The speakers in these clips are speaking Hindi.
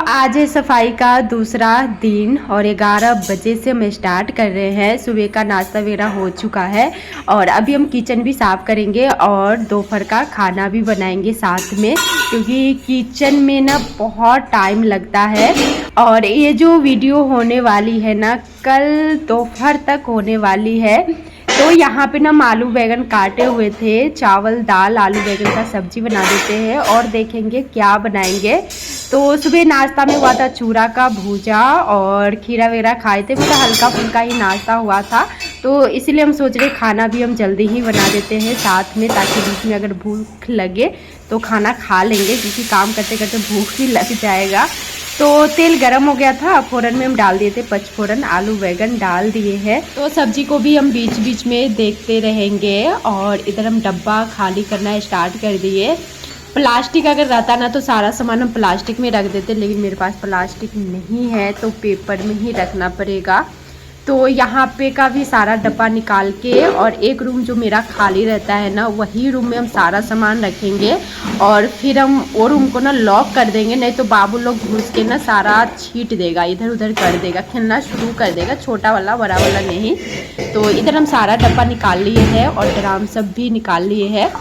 आज है सफाई का दूसरा दिन और 11 बजे से हम स्टार्ट कर रहे हैं। सुबह का नाश्ता वगैरह हो चुका है और अभी हम किचन भी साफ़ करेंगे और दोपहर का खाना भी बनाएंगे साथ में, क्योंकि किचन में ना बहुत टाइम लगता है। और ये जो वीडियो होने वाली है ना कल दोपहर तक होने वाली है। तो यहाँ पे ना हम आलू बैगन काटे हुए थे, चावल दाल आलू बैगन का सब्जी बना देते हैं और देखेंगे क्या बनाएंगे। तो सुबह नाश्ता में हुआ था चूरा का भूजा और खीरा वगैरह खाए थे, मतलब हल्का फुल्का ही नाश्ता हुआ था। तो इसलिए हम सोच रहे खाना भी हम जल्दी ही बना देते हैं साथ में, ताकि बीच में अगर भूख लगे तो खाना खा लेंगे, क्योंकि काम करते करते भूख भी लग जाएगा। तो तेल गरम हो गया था, फोरन में हम डाल दिए थे पचफोरन, आलू बैगन डाल दिए हैं। तो सब्जी को भी हम बीच बीच में देखते रहेंगे। और इधर हम डब्बा खाली करना स्टार्ट कर दिए। प्लास्टिक अगर रहता ना तो सारा सामान हम प्लास्टिक में रख देते, लेकिन मेरे पास प्लास्टिक नहीं है तो पेपर में ही रखना पड़ेगा। तो यहाँ पे का भी सारा डब्बा निकाल के, और एक रूम जो मेरा खाली रहता है ना वही रूम में हम सारा सामान रखेंगे। और फिर हम वो रूम को ना लॉक कर देंगे, नहीं तो बाबू लोग घुस के ना सारा छीट देगा, इधर उधर कर देगा, खेलना शुरू कर देगा, छोटा वाला बड़ा वाला नहीं। तो इधर हम सारा डब्बा निकाल लिए हैं और ड्राम सब भी निकाल लिए हैं।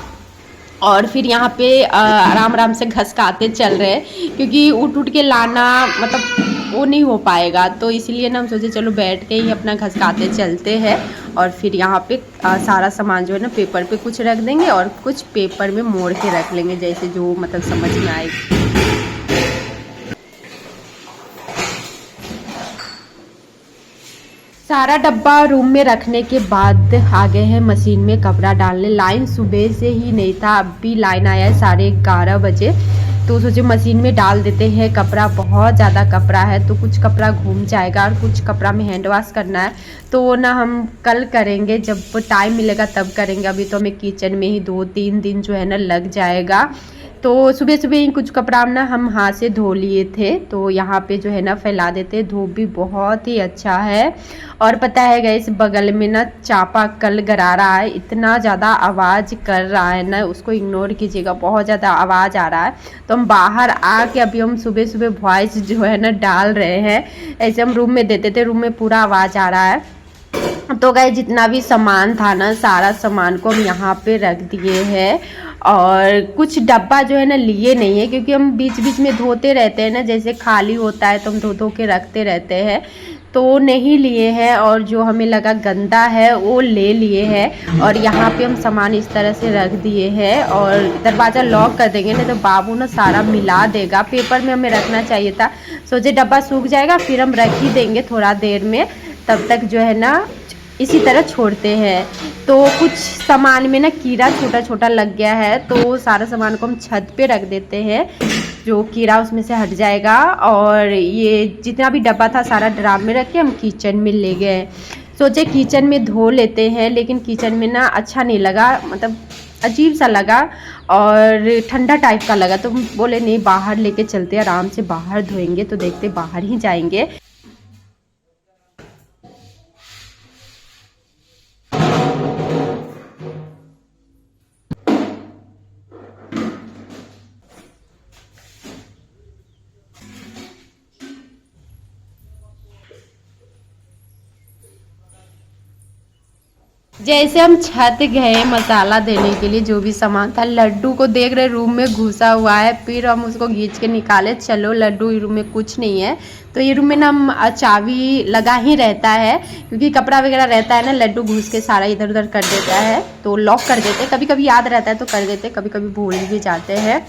और फिर यहाँ पे आराम आराम से घसकाते चल रहे हैं, क्योंकि उठ उठ के लाना मतलब वो नहीं हो पाएगा। तो इसलिए ना हम सोचे चलो बैठ के ही अपना घसकाते चलते हैं। और फिर यहाँ पे सारा सामान जो है ना पेपर पे कुछ रख देंगे और कुछ पेपर में मोड़ के रख लेंगे, जैसे जो मतलब समझ में आएगी। सारा डब्बा रूम में रखने के बाद आ गए हैं मशीन में कपड़ा डालने। लाइन सुबह से ही नहीं था, अब भी लाइन आया है 11:30 बजे। तो सोचे मशीन में डाल देते हैं कपड़ा, बहुत ज़्यादा कपड़ा है तो कुछ कपड़ा घूम जाएगा और कुछ कपड़ा में हैंड वॉश करना है। तो ना हम कल करेंगे, जब टाइम मिलेगा तब करेंगे। अभी तो हमें किचन में ही 2-3 दिन जो है ना लग जाएगा। तो सुबह सुबह ही कुछ कपड़ा ना हम हाथ से धो लिए थे, तो यहाँ पे जो है ना फैला देते। धूप भी बहुत ही अच्छा है। और पता है गाइस, बगल में ना चापा कल गरा रहा है, इतना ज़्यादा आवाज़ कर रहा है ना, उसको इग्नोर कीजिएगा, बहुत ज़्यादा आवाज़ आ रहा है। तो हम बाहर आके अभी हम सुबह सुबह वॉइस जो है ना डाल रहे हैं। ऐसे हम रूम में देते थे, रूम में पूरा आवाज़ आ रहा है। तो गाइस जितना भी सामान था ना सारा सामान को हम यहाँ पे रख दिए हैं। और कुछ डब्बा जो है ना लिए नहीं है, क्योंकि हम बीच बीच में धोते रहते हैं ना, जैसे खाली होता है तो हम धो धो के रखते रहते हैं, तो नहीं लिए हैं। और जो हमें लगा गंदा है वो ले लिए हैं। और यहाँ पे हम सामान इस तरह से रख दिए हैं और दरवाज़ा लॉक कर देंगे, नहीं तो बाबू ना सारा मिला देगा। पेपर में हमें रखना चाहिए था, सोचे डब्बा सूख जाएगा फिर हम रख ही देंगे थोड़ा देर में, तब तक जो है ना इसी तरह छोड़ते हैं। तो कुछ सामान में ना कीड़ा छोटा छोटा लग गया है, तो सारा सामान को हम छत पे रख देते हैं, जो कीड़ा उसमें से हट जाएगा। और ये जितना भी डब्बा था सारा ड्राम में रख के हम किचन में ले गए। सोचे किचन में धो लेते हैं, लेकिन किचन में ना अच्छा नहीं लगा, मतलब अजीब सा लगा और ठंडा टाइप का लगा। तो बोले नहीं बाहर लेके चलते, आराम से बाहर धोएंगे। तो देखते बाहर ही जाएंगे। जैसे हम छत गए मसाला देने के लिए, जो भी सामान था, लड्डू को देख रहे रूम में घुसा हुआ है। फिर हम उसको खींच के निकाले, चलो लड्डू रूम में कुछ नहीं है। तो ये रूम में ना हम चाबी लगा ही रहता है, क्योंकि कपड़ा वगैरह रहता है ना, लड्डू घुस के सारा इधर उधर कर देता है, तो लॉक कर देते। कभी कभी याद रहता है तो कर देते, कभी कभी भूल भी जाते हैं।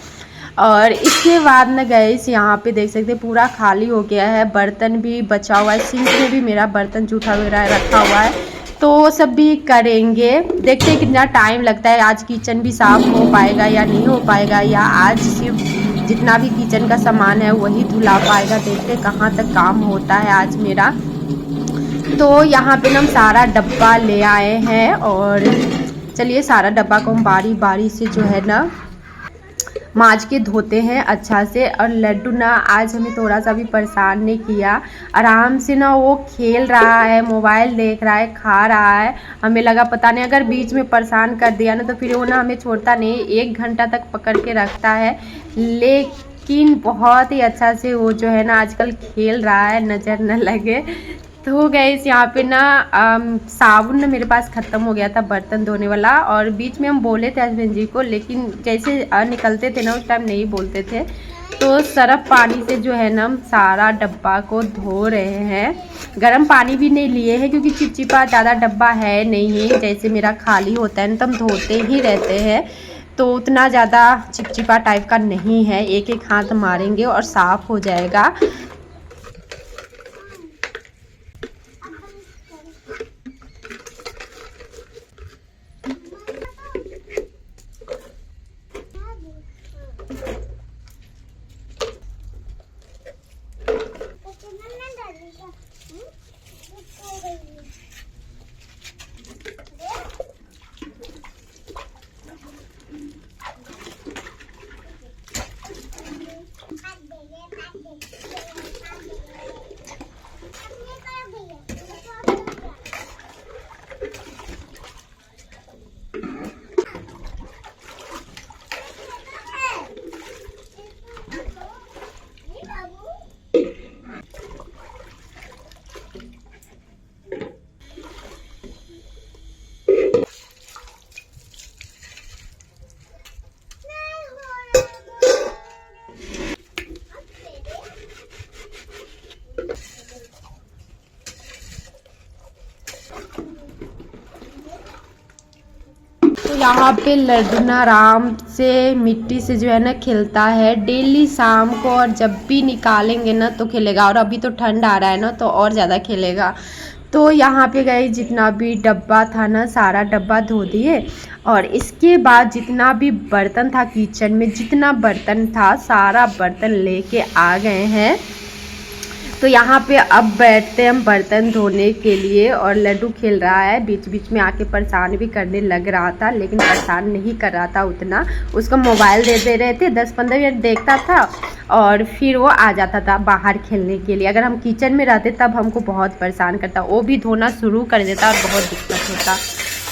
और इसके बाद न गैस यहाँ पे देख सकते पूरा खाली हो गया है, बर्तन भी बचा हुआ है, सिंक में भी मेरा बर्तन जूठा वगैरह रखा हुआ है। तो सब भी करेंगे, देखते हैं कितना टाइम लगता है। आज किचन भी साफ हो पाएगा या नहीं हो पाएगा, या आज सिर्फ जितना भी किचन का सामान है वही धुला पाएगा। देखते कहाँ तक काम होता है आज मेरा। तो यहाँ पे हम सारा डब्बा ले आए हैं और चलिए सारा डब्बा को हम बारी बारी से जो है ना माँज के धोते हैं अच्छा से। और लड्डू ना आज हमें थोड़ा सा भी परेशान नहीं किया, आराम से ना वो खेल रहा है, मोबाइल देख रहा है, खा रहा है। हमें लगा पता नहीं अगर बीच में परेशान कर दिया ना तो फिर वो ना हमें छोड़ता नहीं, 1 घंटा तक पकड़ के रखता है। लेकिन बहुत ही अच्छा से वो जो है ना आजकल खेल रहा है, नज़र न लगे। तो गाइस यहाँ पे ना साबुन ना मेरे पास ख़त्म हो गया था बर्तन धोने वाला, और बीच में हम बोले थे हस्बैंड जी को, लेकिन जैसे निकलते थे ना उस टाइम नहीं बोलते थे। तो सर्फ पानी से जो है ना हम सारा डब्बा को धो रहे हैं। गर्म पानी भी नहीं लिए हैं क्योंकि चिपचिपा ज़्यादा डब्बा है नहीं, जैसे मेरा खाली होता है ना तो हम धोते ही रहते हैं, तो उतना ज़्यादा चिपचिपा टाइप का नहीं है। एक एक हाथ मारेंगे और साफ़ हो जाएगा। तो यहाँ पे लड्डू ना आराम से मिट्टी से जो है ना खेलता है डेली शाम को, और जब भी निकालेंगे ना तो खेलेगा। और अभी तो ठंड आ रहा है ना तो और ज़्यादा खेलेगा। तो यहाँ पे गए जितना भी डब्बा था ना सारा डब्बा धो दिए, और इसके बाद जितना भी बर्तन था किचन में, जितना बर्तन था सारा बर्तन लेके आ गए हैं। तो यहाँ पे अब बैठते हैं हम बर्तन धोने के लिए, और लड्डू खेल रहा है। बीच बीच में आके परेशान भी करने लग रहा था, लेकिन परेशान नहीं कर रहा था उतना। उसको मोबाइल दे रहे थे, 10-15 मिनट देखता था और फिर वो आ जाता था बाहर खेलने के लिए। अगर हम किचन में रहते तब हमको बहुत परेशान करता, वो भी धोना शुरू कर देता और बहुत दिक्कत होता।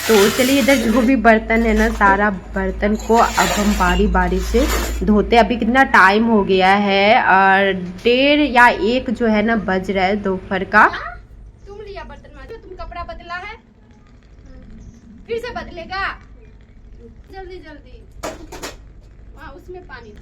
तो चलिए इधर जो भी बर्तन है ना सारा बर्तन को अब हम बारी बारी से धोते। अभी कितना टाइम हो गया है, और 1:30 या 1 जो है ना बज रहा है दोपहर का। तुम लिया बर्तन मांजो, तुम कपड़ा बदला है, फिर से बदलेगा। जल्दी जल्दी वहाँ उसमें पानी।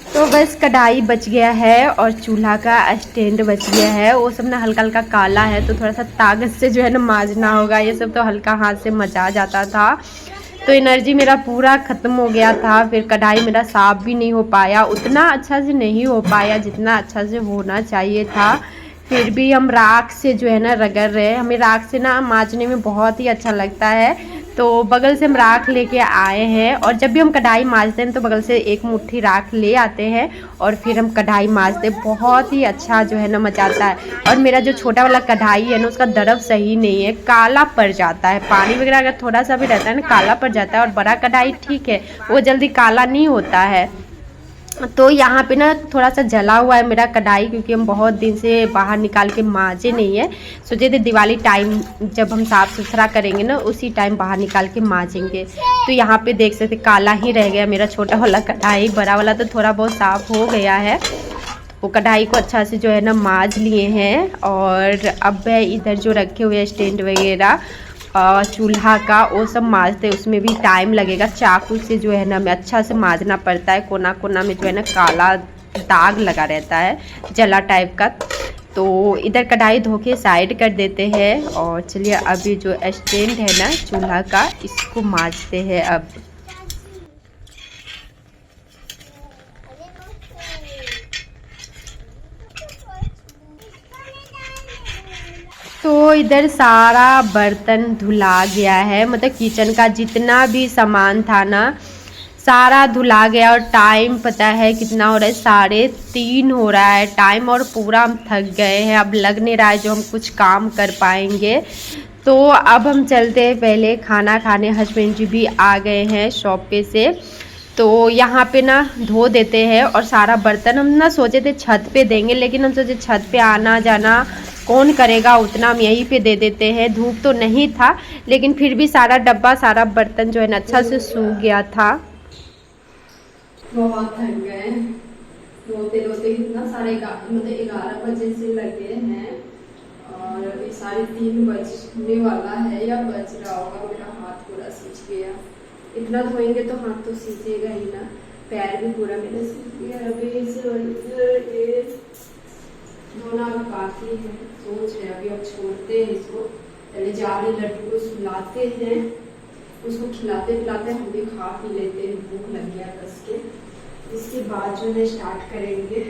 तो बस कढ़ाई बच गया है और चूल्हा का स्टैंड बच गया है। वो सब ना हल्का हल्का काला है, तो थोड़ा सा ताकत से जो है ना मांजना होगा। ये सब तो हल्का हाथ से मचा जाता था, तो एनर्जी मेरा पूरा ख़त्म हो गया था। फिर कढ़ाई मेरा साफ़ भी नहीं हो पाया, उतना अच्छा से नहीं हो पाया जितना अच्छा से होना चाहिए था। फिर भी हम राख से जो है ना रगड़ रहे हैं। हमें राख से ना मांजने में बहुत ही अच्छा लगता है, तो बगल से हम राख लेके आए हैं। और जब भी हम कढ़ाई मांजते हैं तो बगल से एक मुट्ठी राख ले आते हैं और फिर हम कढ़ाई मांजते। बहुत ही अच्छा जो है ना मचाता है। और मेरा जो छोटा वाला कढ़ाई है ना उसका दरफ सही नहीं है, काला पड़ जाता है। पानी वगैरह अगर थोड़ा सा भी रहता है ना काला पड़ जाता है। और बड़ा कढ़ाई ठीक है, वो जल्दी काला नहीं होता है। तो यहाँ पे ना थोड़ा सा जला हुआ है मेरा कढ़ाई, क्योंकि हम बहुत दिन से बाहर निकाल के मांजे नहीं है। सोचे थे दिवाली टाइम जब हम साफ़ सुथरा करेंगे ना, उसी टाइम बाहर निकाल के मांजेंगे। तो यहाँ पे देख सकते काला ही रह गया मेरा छोटा वाला कढ़ाई, बड़ा वाला तो थोड़ा बहुत साफ़ हो गया है। वो कढ़ाई को अच्छा से जो है ना मांज लिए हैं। और अब इधर जो रखे हुए हैं स्टैंड वगैरह चूल्हा का, वो सब मांजते, उसमें भी टाइम लगेगा। चाकू से जो है ना हमें अच्छा से मांजना पड़ता है, कोना कोना में जो है ना काला दाग लगा रहता है जला टाइप का। तो इधर कढ़ाई धो के साइड कर देते हैं। और चलिए अभी जो स्टैंड है ना चूल्हा का, इसको मांजते हैं अब। तो इधर सारा बर्तन धुला गया है, मतलब किचन का जितना भी सामान था ना सारा धुला गया। और टाइम पता है कितना हो रहा है, 3:30 हो रहा है टाइम, और पूरा हम थक गए हैं। अब लग नहीं रहा है जो हम कुछ काम कर पाएंगे। तो अब हम चलते हैं पहले खाना खाने। हस्बैंड जी भी आ गए हैं शॉप पे से, तो यहाँ पे ना धो देते हैं। और सारा बर्तन हम ना सोचे थे छत पे देंगे, लेकिन हम सोचे छत पे आना जाना कौन करेगा, उतना हम यहीं पे दे देते हैं। धूप तो नहीं था, लेकिन फिर भी सारा डब्बा सारा बर्तन जो है ना अच्छा से सूख गया था। बहुत थक गए रोते रोते, इतना सारे मतलब 11 बजे से लगे हैं और अभी 3:30 बजने वाला है या बज रहा होगा। मेरा हाथ पूरा सूज गया, इतना धोएंगे तो हाथ तो सीखेगा ही ना, पैर भी पूरा मेरा सूख गया। अभी धोना बाकी है, सोच रहे अभी अब छोड़ते हैं इसको। पहले जा रहे लड्डू को सुलाते हैं, उसको खिलाते पिलाते हम भी खा पी लेते हैं, भूख लग गया कस के। इसके बाद जो है स्टार्ट करेंगे।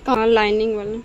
कहाँ लाइनिंग वाला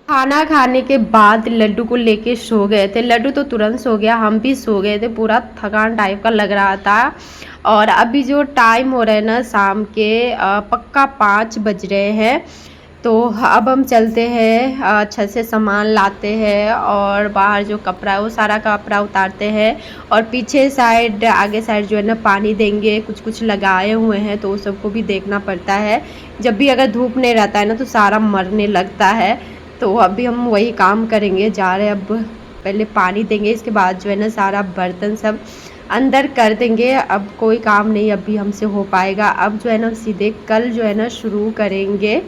खाना खाने के बाद लड्डू को लेके सो गए थे। लड्डू तो तुरंत सो गया, हम भी सो गए थे, पूरा थकान टाइप का लग रहा था। और अभी जो टाइम हो रहा है ना शाम के पक्का 5 बज रहे हैं। तो अब हम चलते हैं छत से सामान लाते हैं और बाहर जो कपड़ा है वो सारा कपड़ा उतारते हैं। और पीछे साइड आगे साइड जो है ना पानी देंगे, कुछ कुछ लगाए हुए हैं तो उस सबको भी देखना पड़ता है। जब भी अगर धूप नहीं रहता है ना तो सारा मरने लगता है। तो अभी हम वही काम करेंगे, जा रहे हैं अब पहले पानी देंगे, इसके बाद जो है ना सारा बर्तन सब अंदर कर देंगे। अब कोई काम नहीं अभी हमसे हो पाएगा, अब जो है ना सीधे कल जो है ना शुरू करेंगे।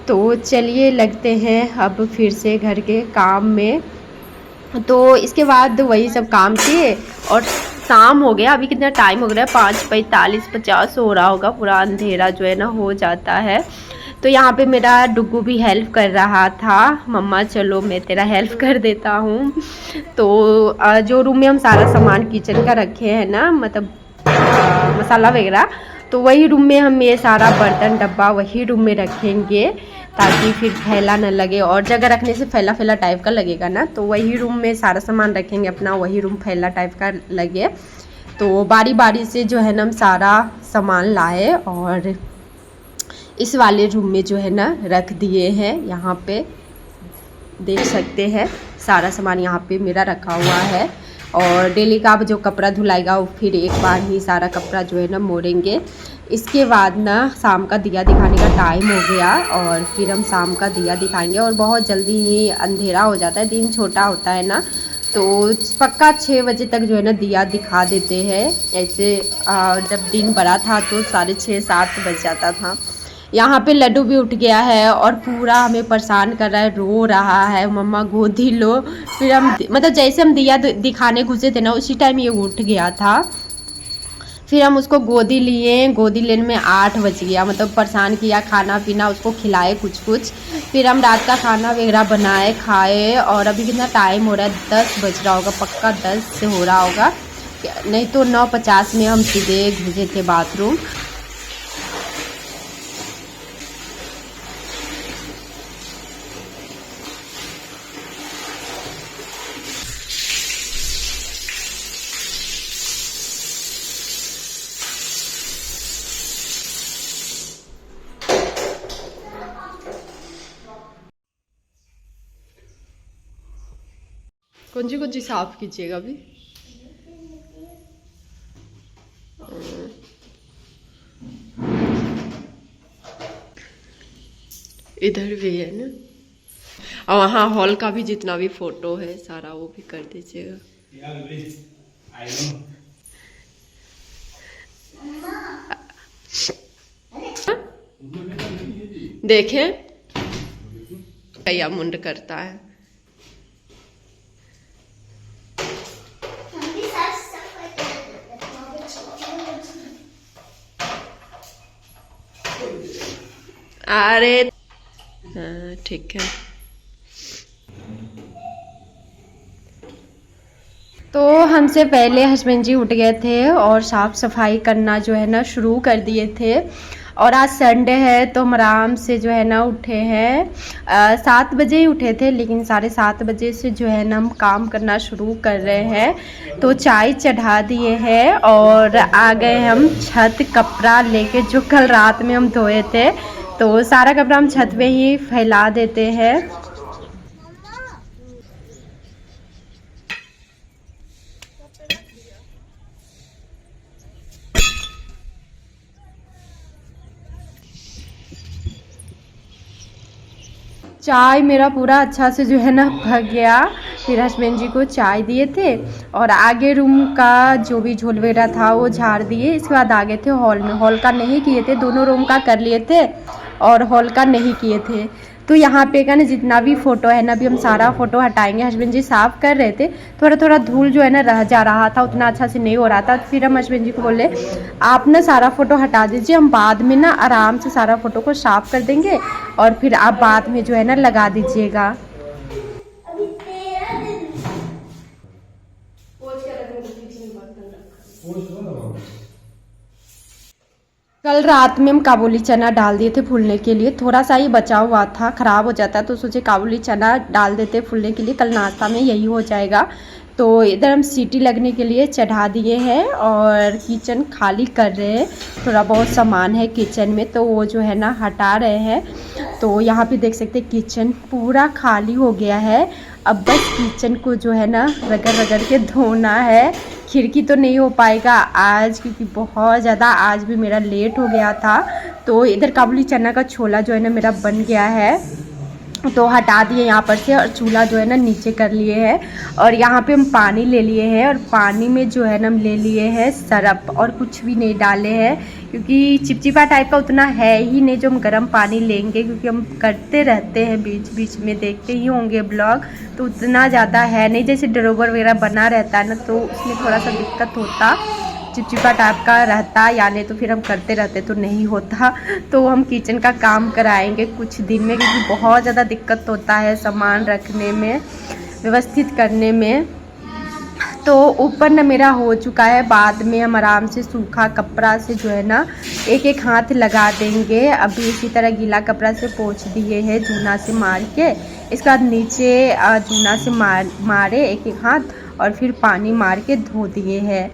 तो चलिए लगते हैं अब फिर से घर के काम में। तो इसके बाद वही सब काम किए और शाम हो गया। अभी कितना टाइम हो गया, 5:45-50 हो रहा होगा, पूरा अंधेरा जो है ना हो जाता है। तो यहाँ पे मेरा डुग्गू भी हेल्प कर रहा था, मम्मा चलो मैं तेरा हेल्प कर देता हूँ। तो जो रूम में हम सारा सामान किचन का रखे हैं ना, मतलब मसाला वगैरह, तो वही रूम में हम ये सारा बर्तन डब्बा वही रूम में रखेंगे ताकि फिर फैला न लगे। और जगह रखने से फैला फैला टाइप का लगेगा ना, तो वही रूम में सारा सामान रखेंगे अपना, वही रूम फैला टाइप का लगे। तो बारी बारी से जो है ना हम सारा सामान लाए और इस वाले रूम में जो है ना रख दिए हैं। यहाँ पे देख सकते हैं सारा सामान यहाँ पे मेरा रखा हुआ है। और डेली का जो कपड़ा धुलाएगा वो फिर एक बार ही सारा कपड़ा जो है ना मोड़ेंगे। इसके बाद ना शाम का दिया दिखाने का टाइम हो गया और फिर हम शाम का दिया दिखाएंगे। और बहुत जल्दी ही अंधेरा हो जाता है, दिन छोटा होता है ना, तो पक्का 6 बजे तक जो है ना दिया दिखा देते हैं। ऐसे जब दिन बड़ा था तो 6:30-7 बज जाता था, यहाँ पे लड्डू भी उठ गया है और पूरा हमें परेशान कर रहा है, रो रहा है, मम्मा गोदी लो। फिर हम मतलब जैसे हम दिया दिखाने घुसे थे ना उसी टाइम ये उठ गया था। फिर हम उसको गोदी लिए, गोदी लेने में 8 बज गया, मतलब परेशान किया, खाना पीना उसको खिलाए कुछ। फिर हम रात का खाना वगैरह बनाए खाए और अभी कितना टाइम हो रहा है, 10 बज रहा होगा, पक्का 10 से हो रहा होगा, नहीं तो 9:50 में हम सीधे घुसे थे बाथरूम। कौन सी साफ कीजिएगा अभी? इधर भी है ना, और वहाँ हॉल का भी जितना भी फोटो है सारा वो भी कर दीजिएगा। देखें क्या मुंड करता है। अरे हाँ ठीक है। तो हमसे पहले हस्बैंड जी उठ गए थे और साफ़ सफाई करना जो है ना शुरू कर दिए थे। और आज संडे है तो हम आराम से जो है ना उठे हैं, 7 बजे ही उठे थे, लेकिन 7:30 बजे से जो है ना हम काम करना शुरू कर रहे हैं। तो चाय चढ़ा दिए हैं और आ गए हम छत कपड़ा लेके, जो कल रात में हम धोए थे, तो सारा कपड़ा हम छत पे ही फैला देते हैं। चाय मेरा पूरा अच्छा से जो है ना पक गया। फिर हस्बैंड जी को चाय दिए थे और आगे रूम का जो भी झोल वगैरह था वो झाड़ दिए। इसके बाद आ गए थे हॉल में। हॉल का नहीं किए थे, दोनों रूम का कर लिए थे और हॉल का नहीं किए थे। तो यहाँ पे का ना जितना भी फ़ोटो है ना, अभी हम सारा फ़ोटो हटाएंगे। हस्बैंड जी साफ़ कर रहे थे, थोड़ा थोड़ा धूल जो है ना रह जा रहा था, उतना अच्छा से नहीं हो रहा था। फिर हम हस्बैंड जी को बोले आप ना सारा फ़ोटो हटा दीजिए, हम बाद में ना आराम से सारा फ़ोटो को साफ़ कर देंगे और फिर आप बाद में जो है ना लगा दीजिएगा। कल रात में हम काबुली चना डाल दिए थे फूलने के लिए, थोड़ा सा ही बचा हुआ था, ख़राब हो जाता तो सोचे काबुली चना डाल देते फूलने के लिए, कल नाश्ता में यही हो जाएगा। तो इधर हम सीटी लगने के लिए चढ़ा दिए हैं और किचन खाली कर रहे हैं। थोड़ा बहुत सामान है किचन में तो वो जो है ना हटा रहे हैं। तो यहाँ पे देख सकते हैं किचन पूरा खाली हो गया है। अब बस किचन को जो है ना रगड़ के धोना है। खिड़की तो नहीं हो पाएगा आज क्योंकि बहुत ज़्यादा आज भी मेरा लेट हो गया था। तो इधर काबुली चना का छोला जो है ना मेरा बन गया है, तो हटा दिए यहाँ पर से और चूल्हा जो है ना नीचे कर लिए हैं। और यहाँ पे हम पानी ले लिए हैं और पानी में जो है ना हम ले लिए हैं सरफ, और कुछ भी नहीं डाले हैं क्योंकि चिपचिपा टाइप का उतना है ही नहीं जो हम गर्म पानी लेंगे, क्योंकि हम करते रहते हैं बीच बीच में, देखते ही होंगे ब्लॉग, तो उतना ज़्यादा है नहीं। जैसे ड्रोवर वगैरह बना रहता है ना तो उसमें थोड़ा सा दिक्कत होता, चिपचिपा टाइप का रहता, यानी तो फिर हम करते रहते तो नहीं होता। तो हम किचन का काम कराएंगे कुछ दिन में क्योंकि बहुत ज़्यादा दिक्कत होता है सामान रखने में, व्यवस्थित करने में। तो ऊपर ना मेरा हो चुका है, बाद में हम आराम से सूखा कपड़ा से जो है ना एक एक हाथ लगा देंगे। अभी इसी तरह गीला कपड़ा से पोंछ दिए हैं जूना से मार के, इसके बाद नीचे जूना से मारे एक एक हाथ और फिर पानी मार के धो दिए हैं।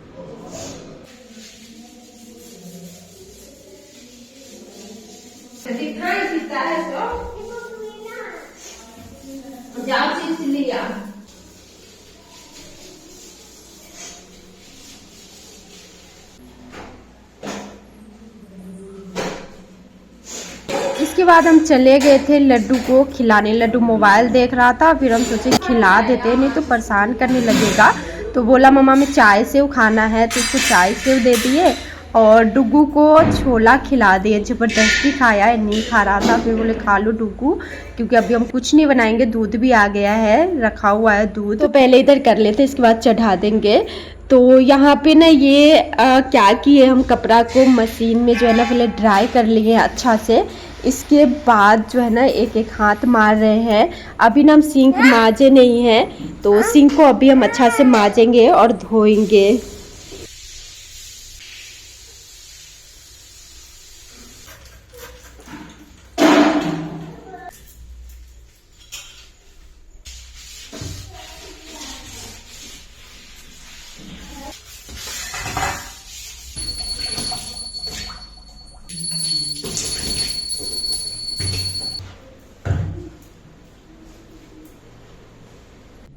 इसके बाद हम चले गए थे लड्डू को खिलाने। लड्डू मोबाइल देख रहा था, फिर हम सोचे खिला देते, नहीं तो परेशान करने लगेगा। तो बोला मम्मा में चाय सेव खाना है, तो उसको चाय सेव दे दिए और डुगू को छोला खिला दिए, ज़बरदस्ती खाया है, नहीं खा रहा था, फिर बोले खा लो डुगू, क्योंकि अभी हम कुछ नहीं बनाएंगे, दूध भी आ गया है, रखा हुआ है दूध, तो पहले इधर कर लेते, इसके बाद चढ़ा देंगे। तो यहाँ पे ना ये क्या किए, हम कपड़ा को मशीन में जो है ना पहले ड्राई कर लिए अच्छा से, इसके बाद जो है ना एक एक हाथ मार रहे हैं। अभी ना हम सिंक माजे नहीं हैं, तो सिंक को अभी हम अच्छा से माजेंगे और धोएंगे।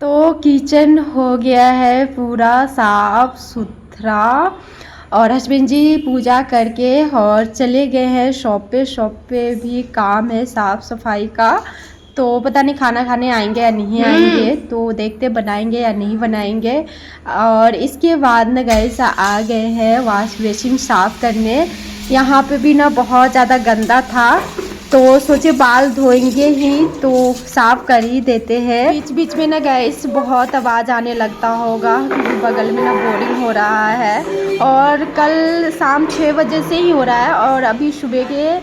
तो किचन हो गया है पूरा साफ सुथरा, और हस्बैंड जी पूजा करके और चले गए हैं शॉप पे भी काम है साफ़ सफाई का। तो पता नहीं खाना खाने आएंगे या नहीं आएंगे, तो देखते बनाएंगे या नहीं बनाएंगे। और इसके बाद ना गाइस आ गए हैं वॉश बेसिन साफ़ करने। यहाँ पे भी ना बहुत ज़्यादा गंदा था, तो सोचे बाल धोएंगे ही तो साफ कर ही देते हैं। बीच बीच में ना गैस बहुत आवाज़ आने लगता होगा, क्योंकि बगल में ना बोरिंग हो रहा है, और कल शाम 6 बजे से ही हो रहा है, और अभी सुबह के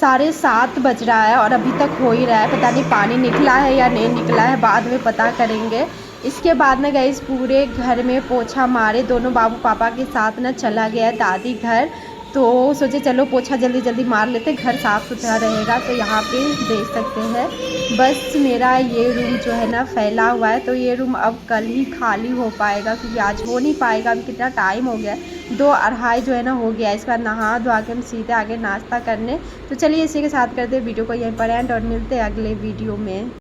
7:30 बज रहा है और अभी तक हो ही रहा है। पता नहीं पानी निकला है या नहीं निकला है, बाद में पता करेंगे। इसके बाद ना गैस पूरे घर में पोछा मारे, दोनों बाबू पापा के साथ ना चला गया दादी घर, तो सोचे चलो पोछा जल्दी जल्दी मार लेते, घर साफ़ सुथरा रहेगा। तो यहाँ पे देख सकते हैं बस मेरा ये रूम जो है ना फैला हुआ है, तो ये रूम अब कल ही खाली हो पाएगा, क्योंकि आज हो नहीं पाएगा। अभी कितना टाइम हो गया, 2-2:30 जो है ना हो गया। इसके बाद नहा धोआ के हम सीधे आगे नाश्ता करने। तो चलिए इसी के साथ करते वीडियो को यहीं पर एंड, और मिलते हैं अगले वीडियो में।